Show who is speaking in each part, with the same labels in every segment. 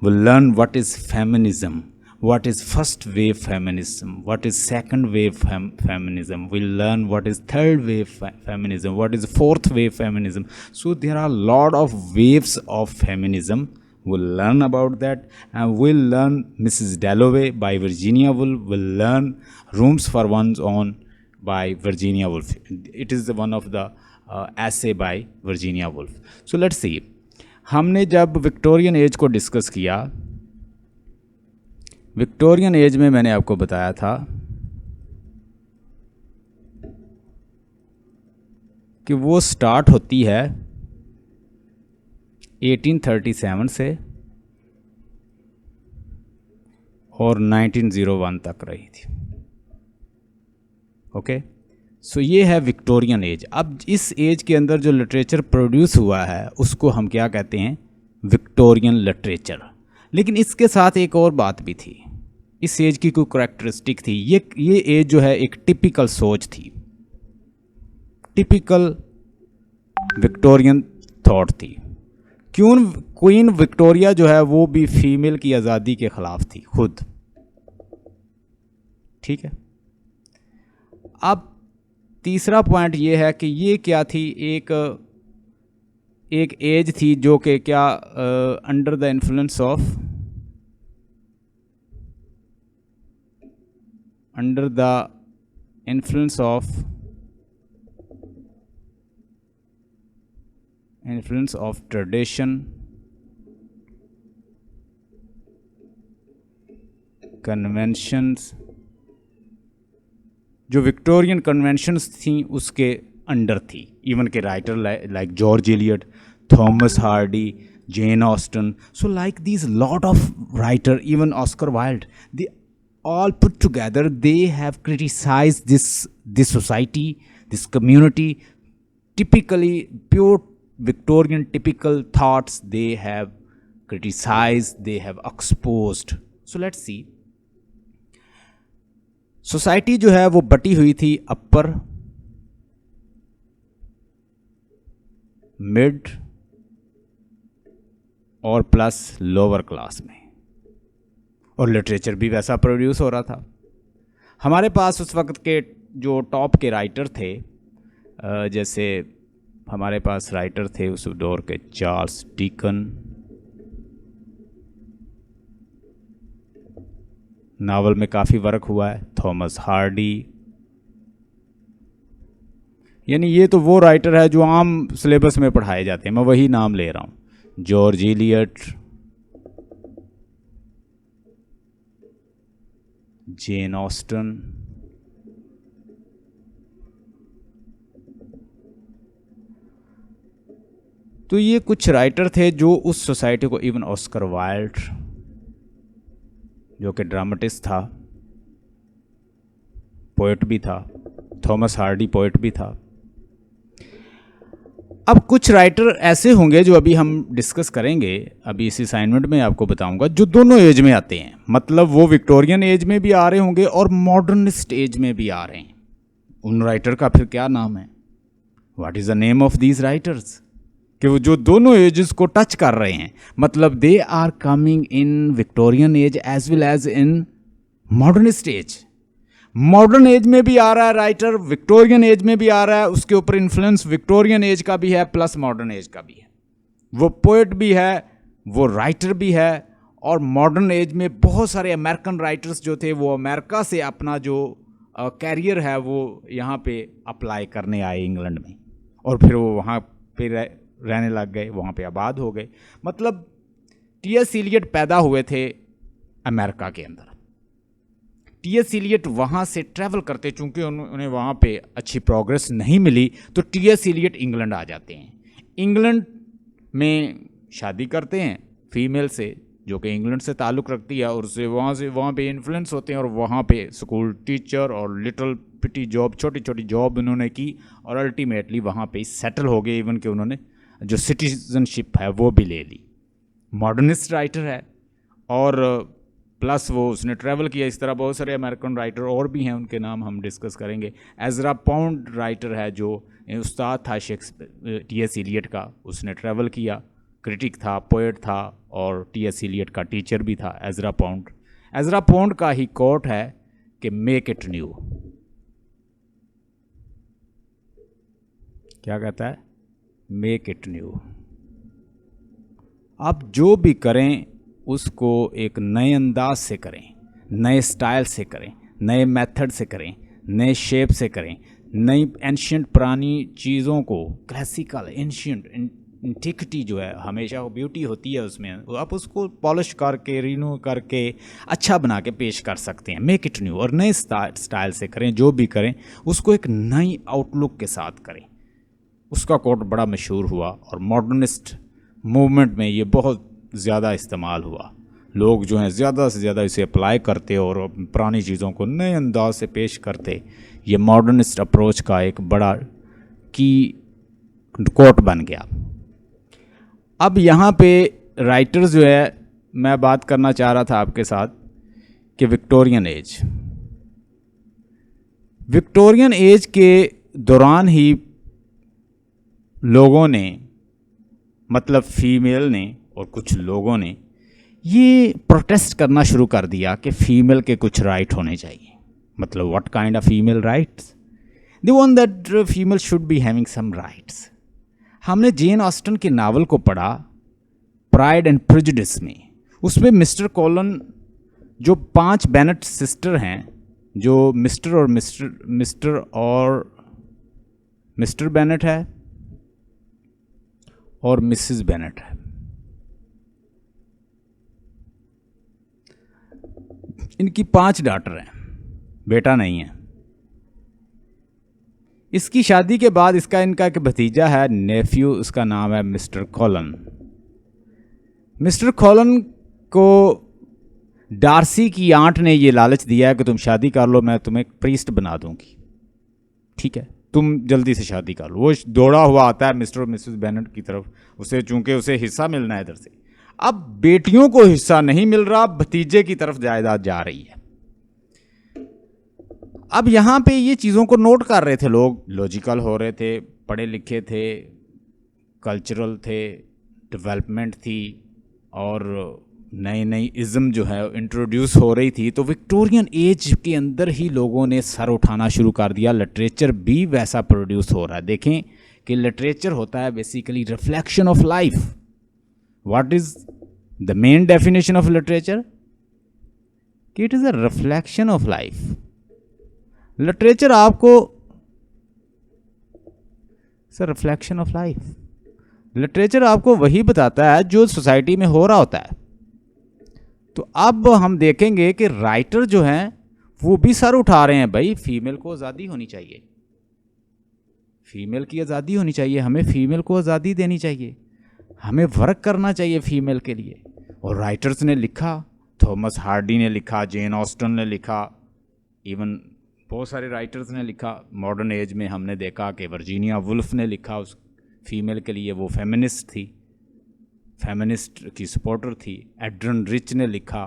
Speaker 1: We'll learn what is feminism, what is first wave feminism, what is second wave feminism. We'll learn what is third wave feminism, what is fourth wave feminism. So there are a lot of waves of feminism. We'll learn about that, and we'll learn Mrs. Dalloway by Virginia Woolf. We'll learn Rooms for One's Own by Virginia Woolf. It is one of the essay by Virginia Woolf. So let's see. हमने जब Victorian age को discuss किया, Victorian age में मैंने आपको बताया था कि वो स्टार्ट होती है 1837 से और 1901 तक रही थी. ओके, सो ये है विक्टोरियन एज. अब इस एज के अंदर जो लिटरेचर प्रोड्यूस हुआ है उसको हम क्या कहते हैं? Victorian literature. लेकिन इसके साथ एक और बात भी थी. इस एज की कोई करैक्टरिस्टिक थी. ये एज जो है एक टिपिकल सोच थी, टिपिकल विक्टोरियन थॉट थी. क्वीन विक्टोरिया जो है वो भी फीमेल की आज़ादी के ख़िलाफ़ थी खुद. ठीक है. अब तीसरा पॉइंट ये है कि ये क्या थी? एक एज थी जो कि क्या under the influence of tradition, conventions. जो विक्टोरियन कन्वेंशंस थी उसके अंडर थी. इवन के writer like George Eliot, Thomas Hardy, Jane Austen, so like these lot of writer, even Oscar Wilde, they all put together, they have criticized this society, this community, typically pure Victorian typical thoughts they have criticized, they have exposed. So let's see. Society जो है वो बटी हुई थी अपर, mid और plus lower class में, और literature भी वैसा प्रोड्यूस हो रहा था. हमारे पास उस वक्त के जो टॉप के राइटर थे, जैसे हमारे पास राइटर थे उस दौर के चार्ल्स डिकन, नावल में काफ़ी वर्क हुआ है, थॉमस हार्डी. यानी ये तो वो राइटर है जो आम सिलेबस में पढ़ाए जाते हैं, मैं वही नाम ले रहा हूँ. जॉर्ज एलियट, जेन ऑस्टन, तो ये कुछ राइटर थे जो उस सोसाइटी को, इवन ऑस्कर वाइल्ड जो कि ड्रामेटिस्ट था, पोएट भी था, थॉमस हार्डी पोएट भी था. अब कुछ राइटर ऐसे होंगे जो अभी हम डिस्कस करेंगे, अभी इस असाइनमेंट में आपको बताऊंगा, जो दोनों एज में आते हैं. मतलब वो विक्टोरियन एज में भी आ रहे होंगे और मॉडर्निस्ट एज में भी आ रहे हैं. उन राइटर का फिर क्या नाम है? What is the name of these writers? कि वो जो दोनों एजेस को टच कर रहे हैं, मतलब they are coming in Victorian age as well as in modernist age. Modern age में भी आ रहा है राइटर, विक्टोरियन एज में भी आ रहा है, उसके ऊपर इन्फ्लुएंस विक्टोरियन एज का भी है प्लस मॉडर्न एज का भी है. वो पोएट भी है, वो राइटर भी है. और मॉडर्न एज में बहुत सारे अमेरिकन राइटर्स जो थे वो अमेरिका से अपना जो कैरियर है वो यहाँ पे अप्लाई करने आए इंग्लैंड में, और फिर वो वहाँ पे रहने लग गए, वहाँ पे आबाद हो गए. मतलब टी.एस. इलियट पैदा हुए थे अमेरिका के अंदर. टी.एस. इलियट वहाँ से ट्रैवल करते, चूँकि उन्हें वहाँ पे अच्छी प्रोग्रेस नहीं मिली, तो टी.एस. इलियट इंग्लैंड आ जाते हैं. इंग्लैंड में शादी करते हैं फीमेल से जो कि इंग्लैंड से ताल्लुक़ रखती है, और उससे वहाँ पे इन्फ्लुएंस होते हैं, और वहाँ पे स्कूल टीचर और लिटिल पिटी जॉब, छोटी छोटी जॉब उन्होंने की, और अल्टीमेटली वहाँ पे सेटल हो गए. इवन कि उन्होंने जो सिटीजनशिप है वो भी ले ली. मॉडर्निस्ट राइटर है, और प्लस वो उसने ट्रैवल किया. इस तरह बहुत सारे अमेरिकन राइटर और भी हैं, उनके नाम हम डिस्कस करेंगे. एजरा पाउंड राइटर है जो उस्ताद था टी.एस. इलियट का, उसने ट्रैवल किया क्रिटिक था, पोएट था और टी.एस. इलियट का टीचर भी था, एजरा पॉन्ड। एजरा पॉन्ड का ही कोट है कि मेक इट न्यू। क्या कहता है? Make it new. आप जो भी करें उसको एक नए अंदाज से करें, नए स्टाइल से करें, नए मेथड से करें, नए शेप से करें, नई एंशियंट पुरानी चीज़ों को, क्लासिकल एंशियंट एंटिक्विटी जो है हमेशा वो ब्यूटी होती है उसमें, आप उसको पॉलिश करके, रिन्यू करके, अच्छा बना के पेश कर सकते हैं। मेक इट न्यू, और नए स्टाइल से करें। जो भी करें उसको एक नई आउटलुक के साथ करें। उसका कोट बड़ा मशहूर हुआ और मॉडर्निस्ट मूवमेंट में ये बहुत ज़्यादा इस्तेमाल हुआ। लोग जो हैं ज़्यादा से ज़्यादा इसे अप्लाई करते और पुरानी चीज़ों को नए अंदाज से पेश करते। ये मॉडर्निस्ट अप्रोच का एक बड़ा की कोट बन गया। अब यहाँ पे राइटर्स जो है, मैं बात करना चाह रहा था आपके साथ कि विक्टोरियन एज, विक्टोरियन एज के दौरान ही लोगों ने, मतलब फीमेल ने और कुछ लोगों ने ये प्रोटेस्ट करना शुरू कर दिया कि फीमेल के कुछ राइट होने चाहिए। मतलब what kind of female rights? They want that female should be having some rights. हमने जेन ऑस्टन के नावल को पढ़ा प्राइड एंड प्रेजुडिस में। उसमें मिस्टर कॉलन, जो 5 बेनेट सिस्टर हैं, जो मिस्टर बेनेट है और मिसेस बेनेट है, इनकी 5 डॉटर हैं, बेटा नहीं है। इसकी शादी के बाद इनका एक भतीजा है, नेफ्यू, उसका नाम है मिस्टर कॉलन। मिस्टर कॉलन को डार्सी की आंट ने ये लालच दिया है कि तुम शादी कर लो, मैं तुम्हें प्रीस्ट बना दूंगी, ठीक है, तुम जल्दी से शादी कर लो। वो दौड़ा हुआ आता है मिस्टर और मिसेस बेनेट की तरफ, उसे चूंकि उसे हिस्सा मिलना है इधर से। अब बेटियों को हिस्सा नहीं मिल रहा, भतीजे की तरफ जायदाद जा रही है। अब यहाँ पे ये चीज़ों को नोट कर रहे थे लोग, लॉजिकल हो रहे थे, पढ़े लिखे थे, कल्चरल थे, डेवलपमेंट थी और नई नई इज़्म जो है इंट्रोड्यूस हो रही थी। तो विक्टोरियन एज के अंदर ही लोगों ने सर उठाना शुरू कर दिया। लिटरेचर भी वैसा प्रोड्यूस हो रहा है। देखें कि लिटरेचर होता है basically reflection of life. What is the main definition of literature? कि it is a reflection of life. Literature आपको sir reflection of life, literature आपको वही बताता है जो सोसाइटी में हो रहा होता है। तो अब हम देखेंगे कि राइटर जो हैं वो भी सर उठा रहे हैं, भाई फीमेल को आज़ादी होनी चाहिए, फीमेल की आज़ादी होनी चाहिए, हमें फीमेल को आज़ादी देनी चाहिए, हमें वर्क करना चाहिए फीमेल के लिए। और राइटर्स ने लिखा, थॉमस हार्डी ने लिखा, जेन ऑस्टन ने लिखा, इवन बहुत सारे राइटर्स ने लिखा। मॉडर्न एज में हमने देखा कि वर्जीनिया वुल्फ ने लिखा उस फीमेल के लिए, वो फेमिनिस्ट थी, फेमिनिस्ट की सपोर्टर थी। एड्रन रिच ने लिखा।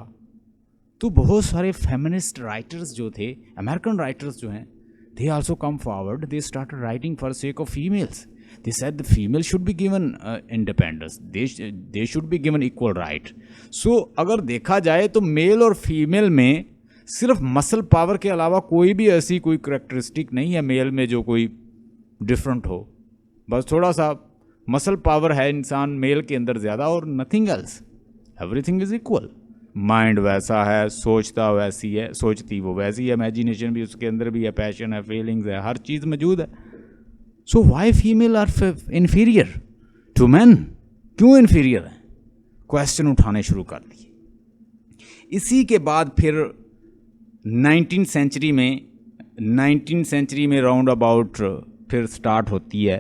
Speaker 1: तो बहुत सारे फेमिनिस्ट राइटर्स जो थे, अमेरिकन राइटर्स जो हैं, they also come forward, they started writing for sake of females. They said the female should be given independence, they should be given equal right. So अगर देखा जाए तो मेल और female में सिर्फ मसल पावर के अलावा कोई भी ऐसी कोई करेक्टरिस्टिक नहीं है मेल में जो कोई डिफरेंट हो। बस थोड़ा सा मसल पावर है इंसान मेल के अंदर ज़्यादा, और nothing else, everything is equal. Mind वैसा है, सोचता वैसी है, सोचती वो वैसी है, इमेजिनेशन भी उसके अंदर भी है, पैशन है, फीलिंग्स है, हर चीज़ मौजूद है। So why female are inferior to man? क्यों इन्फीरियर है? क्वेश्चन उठाने शुरू कर दिए। इसी के बाद फिर 19th सेंचुरी में राउंड अबाउट फिर स्टार्ट होती है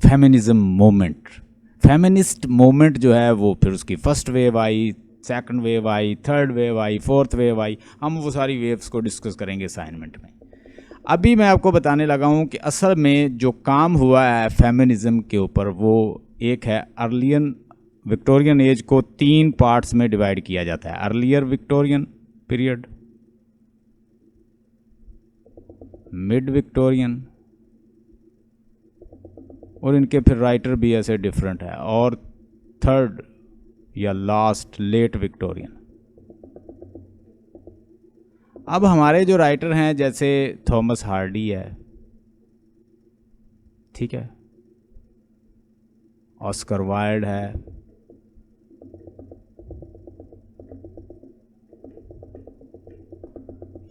Speaker 1: फेमिनिज्म मोमेंट। फेमिनिस्ट मोमेंट जो है वो फिर उसकी फर्स्ट वेव आई, सेकंड वेव आई, थर्ड वेव आई, फोर्थ वेव आई। हम वो सारी वेव्स को डिस्कस करेंगे असाइनमेंट में। अभी मैं आपको बताने लगा हूँ कि असल में जो काम हुआ है फेमिनिज्म के ऊपर, वो एक है अर्लियन विक्टोरियन एज को 3 पार्ट्स में डिवाइड किया जाता है। Earlier Victorian period, mid Victorian और इनके फिर राइटर भी ऐसे डिफरेंट है। और थर्ड या लास्ट लेट विक्टोरियन। अब हमारे जो राइटर हैं जैसे थॉमस हार्डी है, ठीक है, ऑस्कर वाइल्ड है,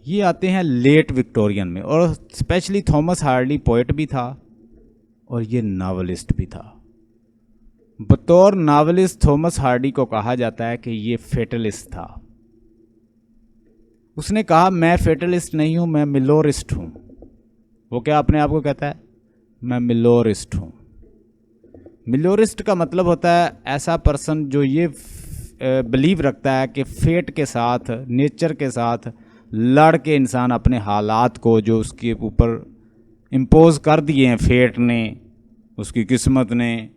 Speaker 1: ये आते हैं लेट विक्टोरियन में। और स्पेशली थॉमस हार्डी पोएट भी था और ये नावलिस्ट भी था। बतौर नावलिस्ट थॉमस हार्डी को कहा जाता है कि ये फेटलिस्ट था। उसने कहा मैं फेटलिस्ट नहीं हूं, मैं मिलोरिस्ट हूं। वो क्या अपने आप को कहता है? मैं मिलोरिस्ट हूं। मिलोरिस्ट का मतलब होता है ऐसा पर्सन जो ये बिलीव रखता है कि फेट के साथ, नेचर के साथ लड़ के इंसान अपने हालात को जो उसके ऊपर इम्पोज कर दिए हैं फेट ने, उसकी किस्मत ने,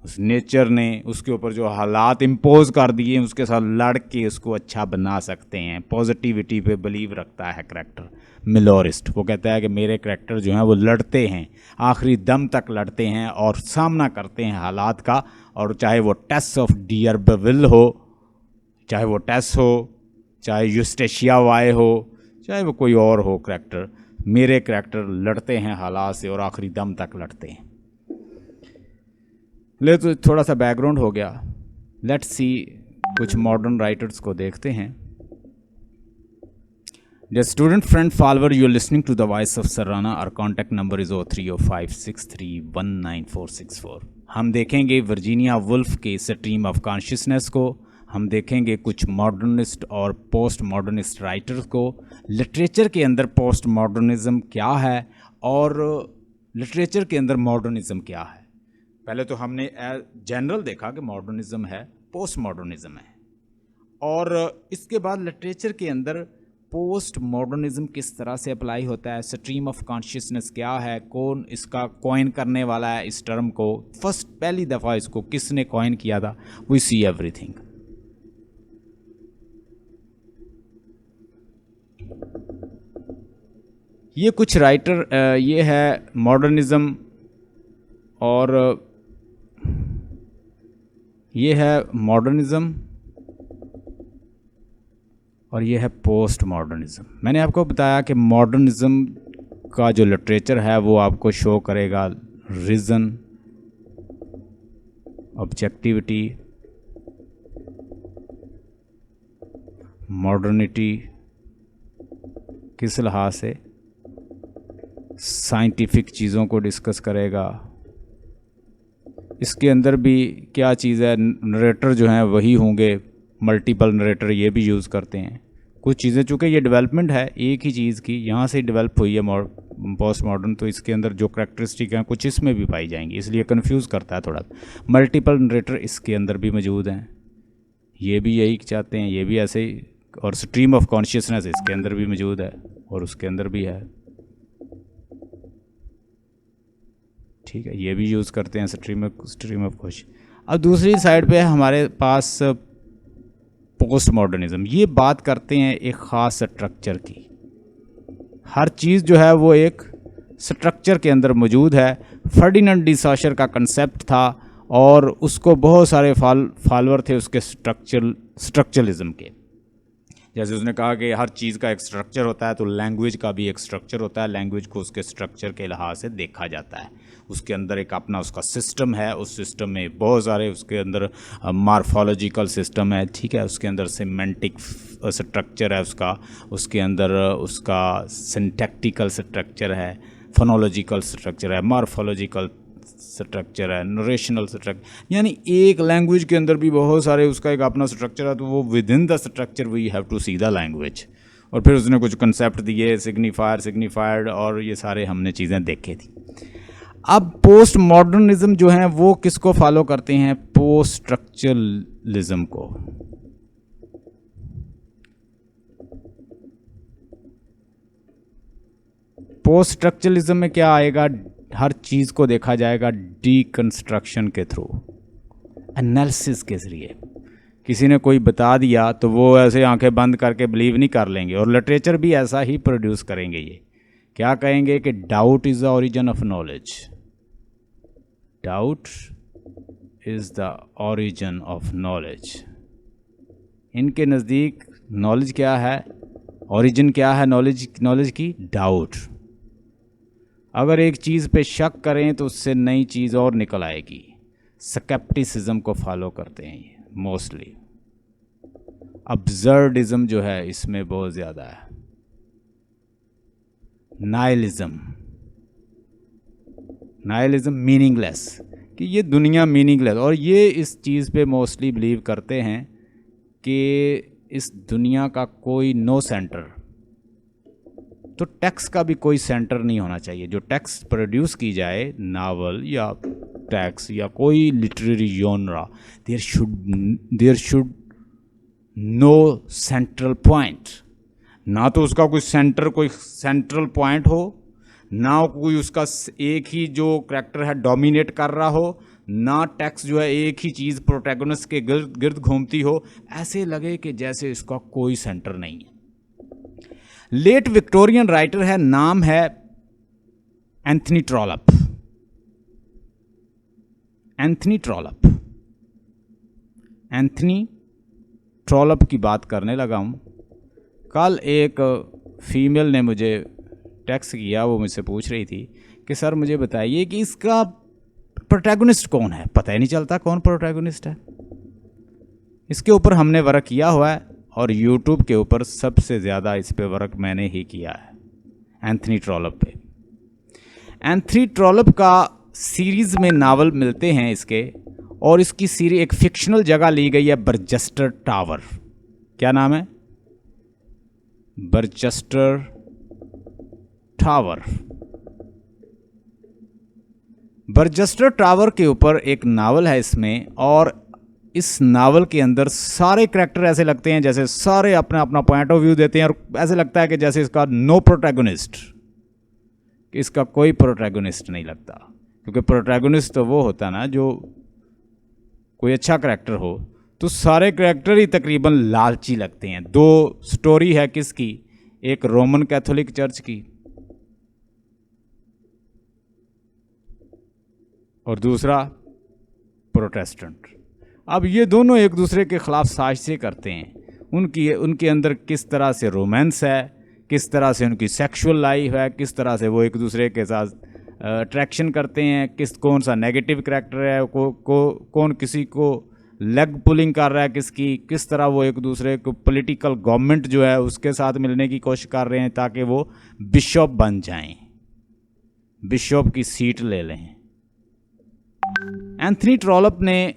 Speaker 1: उस नेचर ने उसके ऊपर जो हालात इम्पोज कर दिए हैं उसके साथ लड़ के उसको अच्छा बना सकते हैं। पॉजिटिविटी पे बिलीव रखता है करेक्टर मिलोरिस्ट। वो कहता है कि मेरे करेक्टर जो हैं वो लड़ते हैं, आखिरी दम तक लड़ते हैं और सामना करते हैं हालात का। और चाहे वो टेस ऑफ डियरबेविल हो, चाहे वो टेस हो, चाहे यूस्टेशिया वाई हो, चाहे वो कोई और हो करेक्टर, मेरे करेक्टर लड़ते हैं हालात से और आखिरी दम तक लड़ते हैं। ले तो थोड़ा सा बैकग्राउंड हो गया। लेट्स सी कुछ मॉडर्न राइटर्स को देखते हैं। Dear student, friend, follower, you are listening to the voice of Sarana. Our contact number is 0305631964. हम देखेंगे वर्जीनिया वुल्फ के स्ट्रीम ऑफ कॉन्शियसनेस को, हम देखेंगे कुछ मॉडर्निस्ट और पोस्ट मॉडर्निस्ट राइटर्स को, लिटरेचर के अंदर पोस्ट मॉडर्निज्म क्या है और लिटरेचर के अंदर मॉडर्निज्म क्या है। पहले तो हमने जनरल देखा कि मॉडर्निज्म है, पोस्ट मॉडर्निज्म है, और इसके बाद लिटरेचर के अंदर पोस्ट मॉडर्निज्म किस तरह से अप्लाई होता है, स्ट्रीम ऑफ कॉन्शियसनेस क्या है, कौन इसका कॉइन करने वाला है इस टर्म को, फर्स्ट पहली दफ़ा इसको किसने कॉइन किया था, वी सी एवरीथिंग। ये कुछ राइटर, ये है मॉडर्निज्म और ये है मॉडर्निज्म और ये है पोस्ट मॉडर्निज्म। मैंने आपको बताया कि मॉडर्निज्म का जो लिटरेचर है वो आपको शो करेगा रीज़न, ऑब्जेक्टिविटी, मॉडर्निटी, किस लिहाज से साइंटिफिक चीज़ों को डिस्कस करेगा। इसके अंदर भी क्या चीज़ है, नरेटर जो हैं वही होंगे, मल्टीपल नरेटर ये भी यूज़ करते हैं। कुछ चीज़ें चूँकि ये डेवलपमेंट है एक ही चीज़ की, यहाँ से डेवलप हुई है पोस्ट मॉडर्न, तो इसके अंदर जो करैक्टरिस्टिक हैं कुछ इसमें भी पाई जाएंगी, इसलिए कंफ्यूज करता है थोड़ा। मल्टीपल नरेटर इसके अंदर भी मौजूद हैं, ये भी यही चाहते हैं, ये भी ऐसे ही। और स्ट्रीम ऑफ कॉन्शियसनेस इसके अंदर भी मौजूद है और उसके अंदर भी है, ठीक है, ये भी यूज़ करते हैं स्ट्रीम ऑफ कॉन्शियस। अब दूसरी साइड पे हमारे पास पोस्ट मॉडर्निज्म, ये बात करते हैं एक ख़ास स्ट्रक्चर की। हर चीज़ जो है वो एक स्ट्रक्चर के अंदर मौजूद है। फर्डिनेंड डी सॉशर का कंसेप्ट था और उसको बहुत सारे फॉलोअर थे उसके स्ट्रक्चरलिज्म के। जैसे उसने कहा कि हर चीज़ का एक स्ट्रक्चर होता है, तो लैंग्वेज का भी एक स्ट्रक्चर होता है, लैंग्वेज को उसके स्ट्रक्चर के लिहाज से देखा जाता है। उसके अंदर एक अपना उसका सिस्टम है, उस सिस्टम में बहुत सारे उसके अंदर मार्फोलॉजिकल सिस्टम है, ठीक है, उसके अंदर सिमेंटिक स्ट्रक्चर है उसके अंदर उसका सिंटैक्टिकल स्ट्रक्चर है, फोनोलॉजिकल स्ट्रक्चर है, मार्फोलॉजिकल स्ट्रक्चर है, नरेशनल स्ट्रक्चर, यानी एक लैंग्वेज के अंदर भी बहुत सारे उसका एक अपना स्ट्रक्चर है। तो वो within the structure we have to see the language. और फिर उसने कुछ कंसेप्ट दिए, सिग्निफायर्ड और ये सारे हमने चीज़ें देखी थी। अब पोस्ट मॉडर्निज्म जो है वो किसको फॉलो करते हैं? पोस्ट स्ट्रक्चरलिज्म को। पोस्ट स्ट्रक्चरलिज्म में क्या आएगा? हर चीज़ को देखा जाएगा डीकंस्ट्रक्शन के थ्रू, एनालिसिस के ज़रिए। किसी ने कोई बता दिया तो वो ऐसे आंखें बंद करके बिलीव नहीं कर लेंगे, और लिटरेचर भी ऐसा ही प्रोड्यूस करेंगे। ये क्या कहेंगे कि doubt is the origin of knowledge. Doubt is the origin of knowledge. इनके नज़दीक नॉलेज क्या है, ओरिजिन क्या है नॉलेज की? डाउट। अगर एक चीज़ पे शक करें तो उससे नई चीज़ और निकल आएगी। स्केप्टिसिज्म को फॉलो करते हैं ये मोस्टली। अब्सर्डिज्म जो है इसमें बहुत ज़्यादा है। नाइलिज्म मीनिंगलेस, कि ये दुनिया मीनिंगलेस, और ये इस चीज़ पे मोस्टली बिलीव करते हैं कि इस दुनिया का कोई नो सेंटर, तो टेक्स्ट का भी कोई सेंटर नहीं होना चाहिए। जो टेक्स्ट प्रोड्यूस की जाए, नावल या टेक्स्ट या कोई literary genre, there should no central point. ना तो उसका कोई सेंट्रल पॉइंट हो, ना कोई उसका एक ही जो करैक्टर है डोमिनेट कर रहा हो, ना टेक्स्ट जो है एक ही चीज़ प्रोटैगनिस्ट के गिर्द घूमती हो। ऐसे लगे कि जैसे इसका कोई सेंटर नहीं है। लेट विक्टोरियन राइटर है, नाम है एंथनी ट्रॉलप। एंथनी ट्रॉलप की बात करने लगा हूँ। कल एक फीमेल ने मुझे टेक्स्ट किया, वो मुझसे पूछ रही थी कि सर मुझे बताइए कि इसका प्रोटैगनिस्ट कौन है। पता ही नहीं चलता कौन प्रोटैगनिस्ट है। इसके ऊपर हमने वर्क किया हुआ है और यूट्यूब के ऊपर सबसे ज़्यादा इस पे वर्क मैंने ही किया है, एंथनी ट्रॉलप पे। एंथनी ट्रॉलप का सीरीज़ में नावल मिलते हैं इसके, और इसकी सीरीज एक फिक्शनल जगह ली गई है, बर्चेस्टर टावर। क्या नाम है? बर्चेस्टर टावर। बर्चेस्टर टावर के ऊपर एक नावल है इसमें, और इस नावल के अंदर सारे करैक्टर ऐसे लगते हैं जैसे सारे अपना अपना पॉइंट ऑफ व्यू देते हैं, और ऐसे लगता है कि जैसे इसका नो प्रोटैगनिस्ट, कि इसका कोई प्रोटैगनिस्ट नहीं लगता। क्योंकि प्रोटैगनिस्ट तो वो होता ना, जो कोई अच्छा करैक्टर हो, तो सारे करैक्टर ही तकरीबन लालची लगते हैं। दो स्टोरी है किसकी? एक रोमन कैथोलिक चर्च की और दूसरा प्रोटेस्टेंट। अब ये दोनों एक दूसरे के ख़िलाफ़ साजिशें करते हैं। उनके अंदर किस तरह से रोमांस है, किस तरह से उनकी सेक्सुअल लाइफ है, किस तरह से वो एक दूसरे के साथ अट्रैक्शन करते हैं, कौन सा नेगेटिव करैक्टर है, कौन किसी को लेग पुलिंग कर रहा है, किस तरह वो एक दूसरे को पॉलिटिकल गवर्नमेंट जो है उसके साथ मिलने की कोशिश कर रहे हैं ताकि वो बिशप बन जाएं, बिशप की सीट ले लें। एंथनी ट्रॉलप ने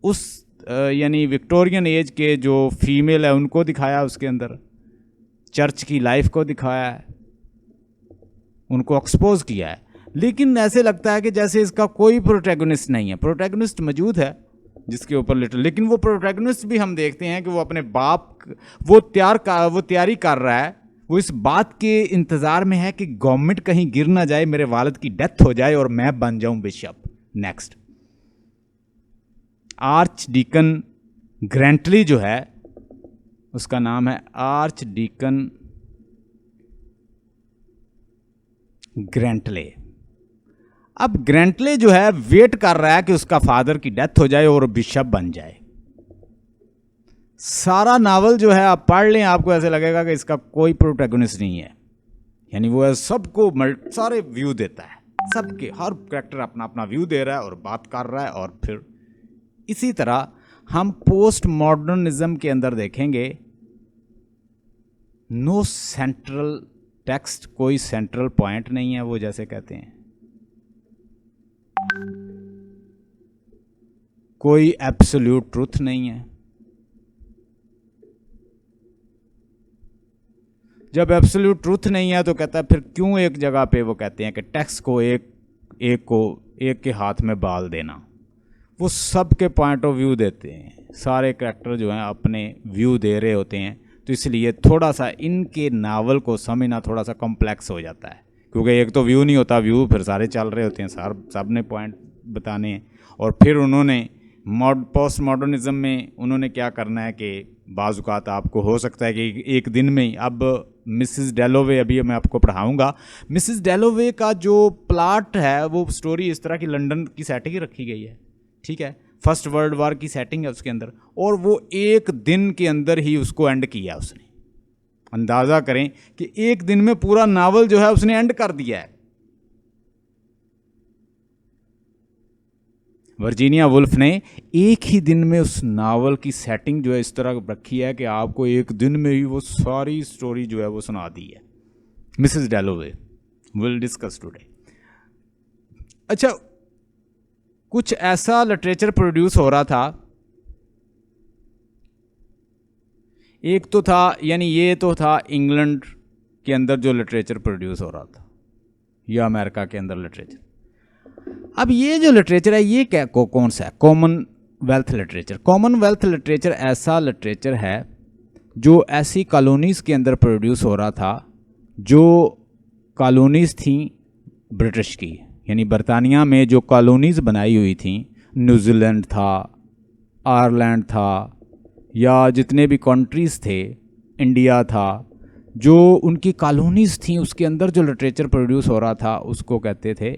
Speaker 1: उस यानी विक्टोरियन एज के जो फीमेल है उनको दिखाया, उसके अंदर चर्च की लाइफ को दिखाया है, उनको एक्सपोज किया है। लेकिन ऐसे लगता है कि जैसे इसका कोई प्रोटैगनिस्ट नहीं है। प्रोटैगनिस्ट मौजूद है जिसके ऊपर लेकिन वो प्रोटैगनिस्ट भी हम देखते हैं कि वो अपने बाप वो तैयारी कर रहा है, वो इस बात के इंतज़ार में है कि गवर्नमेंट कहीं गिर ना जाए, मेरे वालिद की डेथ हो जाए और मैं बन जाऊं बिशप। नेक्स्ट, आर्च डीकन ग्रेंटली जो है, उसका नाम है आर्च डीकन ग्रेंटले। अब ग्रेंटले जो है वेट कर रहा है कि उसका फादर की डेथ हो जाए और बिशप बन जाए। सारा नावल जो है आप पढ़ लें, आपको ऐसे लगेगा कि इसका कोई प्रोटैगनिस्ट नहीं है। यानी वो सबको सारे व्यू देता है, सबके हर कैरेक्टर अपना अपना व्यू दे रहा है और बात कर रहा है। और फिर इसी तरह हम पोस्ट मॉडर्निज्म के अंदर देखेंगे, नो सेंट्रल टेक्स्ट, कोई सेंट्रल पॉइंट नहीं है। वो जैसे कहते हैं कोई एब्सोल्यूट ट्रुथ नहीं है। जब एब्सोल्यूट ट्रुथ नहीं है तो कहता है फिर क्यों एक जगह पे वो कहते हैं कि टेक्स्ट को एक के हाथ में बाल देना। वो सब के पॉइंट ऑफ व्यू देते हैं, सारे कैरेक्टर जो हैं अपने व्यू दे रहे होते हैं। तो इसलिए थोड़ा सा इनके नावल को समझना थोड़ा सा कॉम्प्लेक्स हो जाता है, क्योंकि एक तो व्यू नहीं होता, व्यू फिर सारे चल रहे होते हैं, सब ने पॉइंट बताने हैं। और फिर उन्होंने पोस्ट मॉडर्निज्म में उन्होंने क्या करना है कि बाज़-औक़ात आपको हो सकता है कि एक दिन में ही, अब मिसेस डैलोवे अभी मैं आपको पढ़ाऊँगा, मिसेस डैलोवे का जो प्लॉट है वो स्टोरी इस तरह की लंदन की सेटिंग रखी गई है, ठीक है, फर्स्ट वर्ल्ड वार की सेटिंग है उसके अंदर, और वो एक दिन के अंदर ही उसको एंड किया उसने। अंदाज़ा करें कि एक दिन में पूरा नावल जो है उसने एंड कर दिया है। वर्जीनिया वुल्फ ने एक ही दिन में उस नावल की सेटिंग जो है इस तरह रखी है कि आपको एक दिन में ही वो सारी स्टोरी जो है वो सुना दी है। Mrs डैलोवे will discuss today. अच्छा, कुछ ऐसा लिटरेचर प्रोड्यूस हो रहा था, एक तो था, यानी ये तो था इंग्लैंड के अंदर जो लिटरेचर प्रोड्यूस हो रहा था या अमेरिका के अंदर लिटरेचर। अब ये जो लिटरेचर है ये क्या कौन सा है? Commonwealth literature. कॉमनवेल्थ लिटरेचर ऐसा लिटरेचर है जो ऐसी कॉलोनीज़ के अंदर प्रोड्यूस हो रहा था जो कॉलोनीज़ थी ब्रिटिश की, यानी बरतानिया में जो कॉलोनीज़ बनाई हुई थी, न्यूजीलैंड था, आयरलैंड था, या जितने भी कंट्रीज़ थे, इंडिया था, जो उनकी कॉलोनीज़ थी उसके अंदर जो लिटरेचर प्रोड्यूस हो रहा था उसको कहते थे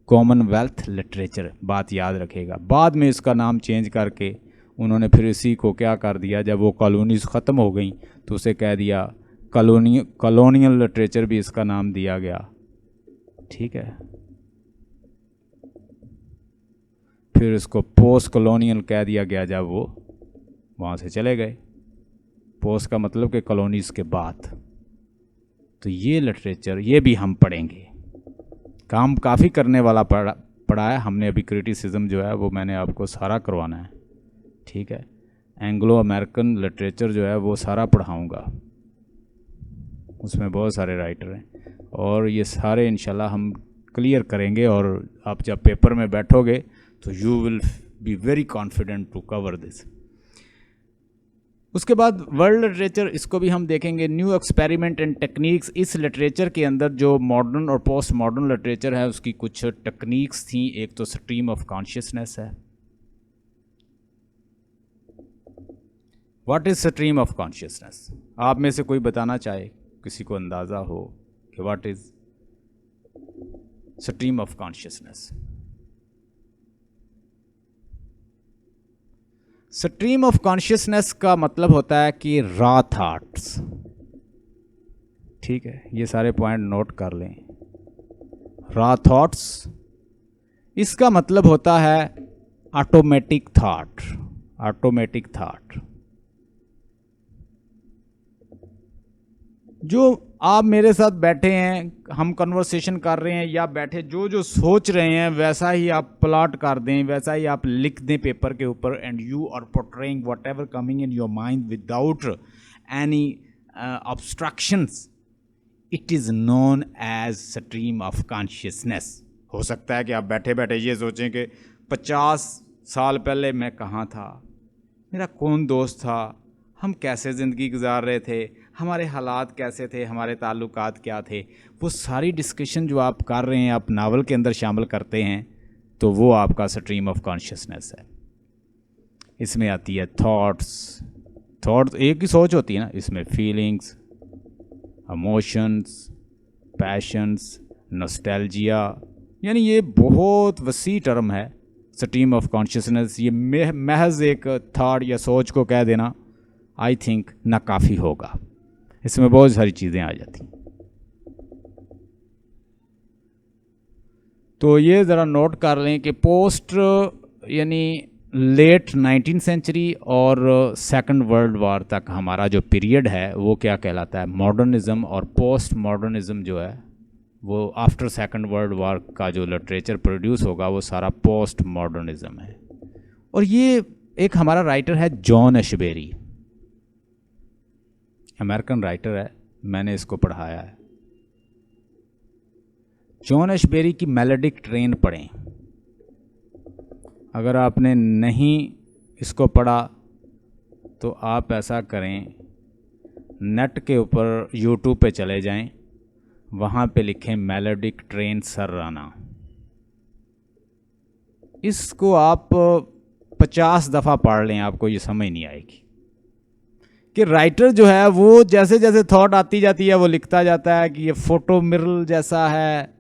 Speaker 1: कॉमनवेल्थ लिटरेचर। बात याद रखेगा। बाद में इसका नाम चेंज करके उन्होंने फिर इसी को क्या कर दिया, जब वो कॉलोनीज़ ख़त्म हो गई तो उसे कह दिया कॉलोनियल लिटरेचर भी इसका नाम दिया गया, ठीक है। फिर इसको पोस्ट कॉलोनियल कह दिया गया जब वो वहाँ से चले गए। पोस्ट का मतलब कि कॉलोनीज़ के बाद। तो ये लिटरेचर ये भी हम पढ़ेंगे। काम काफ़ी करने वाला पड़ा है हमने। अभी क्रिटिसिज्म जो है वो मैंने आपको सारा करवाना है, ठीक है। एंग्लो अमेरिकन लिटरेचर जो है वो सारा पढ़ाऊँगा, उसमें बहुत सारे राइटर हैं और ये सारे इंशाल्लाह हम क्लियर करेंगे। और आप जब पेपर में बैठोगे तो you will be very confident to cover this. उसके बाद वर्ल्ड लिटरेचर, इसको भी हम देखेंगे। New experiment and techniques. इस लिटरेचर के अंदर जो मॉडर्न और पोस्ट मॉडर्न लिटरेचर है उसकी कुछ टेक्निक्स थी। एक तो स्ट्रीम ऑफ कॉन्शियसनेस है। What is stream of consciousness? आप में से कोई बताना चाहे, किसी को अंदाज़ा हो कि what is stream of consciousness? Stream of consciousness का मतलब होता है कि रॉ थॉट्स, ठीक है। ये सारे पॉइंट नोट कर लें। रॉ थॉट्स, इसका मतलब होता है ऑटोमेटिक थॉट। ऑटोमेटिक थॉट जो आप मेरे साथ बैठे हैं, हम कन्वर्सेशन कर रहे हैं या बैठे जो जो सोच रहे हैं वैसा ही आप प्लॉट कर दें, वैसा ही आप लिख दें पेपर के ऊपर। And you are portraying whatever coming in your mind without any obstructions. It is known as stream of consciousness. हो सकता है कि आप बैठे बैठे ये सोचें कि 50 साल पहले मैं कहाँ था, मेरा कौन दोस्त था, हम कैसे ज़िंदगी गुजार रहे थे, हमारे हालात कैसे थे, हमारे ताल्लुकात क्या थे। वो सारी डिस्कशन जो आप कर रहे हैं, आप नावल के अंदर शामिल करते हैं, तो वो आपका स्ट्रीम ऑफ कॉन्शियसनेस है। इसमें आती है थॉट्स। थॉट एक ही सोच होती है ना, इसमें फीलिंग्स, इमोशंस, पैशंस, नॉस्टैल्जिया, यानी ये बहुत वसी टर्म है स्ट्रीम ऑफ कॉन्शियसनेस। ये महज एक थॉट या सोच को कह देना आई थिंक ना काफ़ी होगा, इसमें बहुत सारी चीज़ें आ जाती। तो ये ज़रा नोट कर लें कि पोस्ट यानी लेट 19वीं सेंचुरी और सेकंड वर्ल्ड वार तक हमारा जो पीरियड है वो क्या कहलाता है, मॉडर्निज़म। और पोस्ट मॉडर्निज़म जो है वो आफ्टर सेकंड वर्ल्ड वार का जो लिटरेचर प्रोड्यूस होगा वो सारा पोस्ट मॉडर्निज़म है। और ये एक हमारा राइटर है जॉन एशबेरी, अमेरिकन राइटर है, मैंने इसको पढ़ाया है। जॉन एशबेरी की मेलोडिक ट्रेन पढ़ें। अगर आपने नहीं इसको पढ़ा तो आप ऐसा करें, नेट के ऊपर यूट्यूब पे चले जाएं, वहाँ पे लिखें मेलोडिक ट्रेन सर राना। इसको आप 50 दफ़ा पढ़ लें आपको ये समझ नहीं आएगी कि राइटर जो है वो जैसे जैसे थॉट आती जाती है वो लिखता जाता है कि ये फ़ोटो मिरर जैसा है,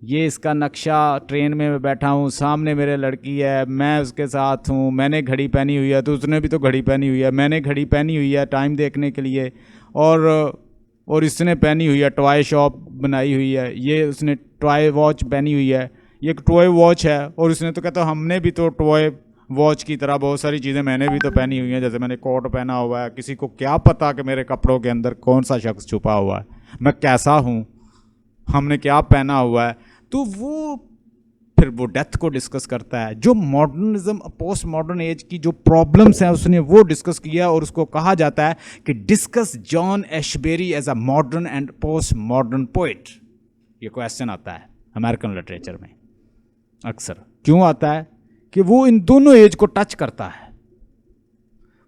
Speaker 1: ये इसका नक्शा, ट्रेन में मैं बैठा हूँ, सामने मेरे लड़की है, मैं उसके साथ हूँ, मैंने घड़ी पहनी हुई है तो उसने भी तो घड़ी पहनी हुई है, मैंने घड़ी पहनी हुई है टाइम देखने के लिए, और इसने पहनी हुई है, टॉय शॉप बनाई हुई है, ये उसने टॉय वॉच पहनी हुई है, ये एक टॉय वॉच है, और उसने तो कहता हमने भी तो टॉय वॉच की तरह बहुत सारी चीज़ें मैंने भी तो पहनी हुई हैं, जैसे मैंने कोट पहना हुआ है, किसी को क्या पता कि मेरे कपड़ों के अंदर कौन सा शख्स छुपा हुआ है, मैं कैसा हूँ, हमने क्या पहना हुआ है। तो वो फिर वो डेथ को डिस्कस करता है। जो मॉडर्निज्म पोस्ट मॉडर्न एज की जो प्रॉब्लम्स हैं उसने वो डिस्कस किया, और उसको कहा जाता है कि discuss John Ashbery as a modern and post modern poet. ये क्वेश्चन आता है अमेरिकन लिटरेचर में अक्सर, क्यों आता है कि वो इन दोनों एज को टच करता है,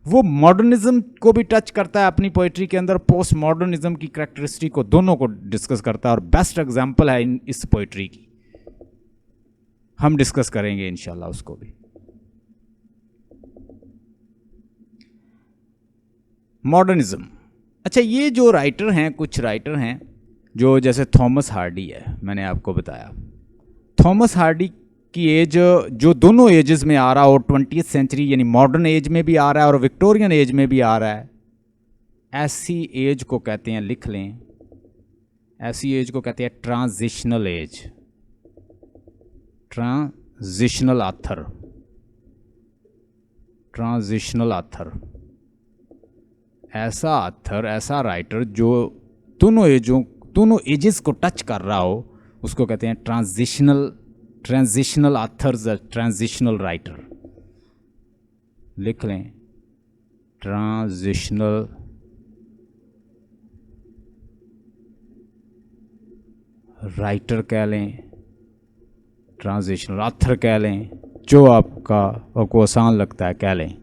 Speaker 1: वो मॉडर्निज्म को भी टच करता है अपनी पोइट्री के अंदर, पोस्ट मॉडर्निज्म की कैरेक्टरिस्टिक को, दोनों को डिस्कस करता है, और बेस्ट एग्जांपल है इस पोइट्री की, हम डिस्कस करेंगे इंशाल्लाह उसको भी। मॉडर्निज्म, अच्छा ये जो राइटर हैं, कुछ राइटर हैं जो जैसे थॉमस हार्डी है, मैंने आपको बताया थॉमस हार्डी की एज जो दोनों एजेस में आ रहा है, और 20वीं सेंचुरी यानी मॉडर्न एज में भी आ रहा है और विक्टोरियन एज में भी आ रहा है, ऐसी एज को कहते हैं, लिख लें, ऐसी एज को कहते हैं transitional age, transitional author, transitional author, ऐसा आथर, ऐसा राइटर जो दोनों एजेस को टच कर रहा हो, उसको कहते हैं ट्रांजिशनल आथर्स, ट्रांजिशनल राइटर, लिख लें, ट्रांजिशनल राइटर कह लें, ट्रांजिशनल आथर कह लें, जो आपको आसान लगता है कह लें।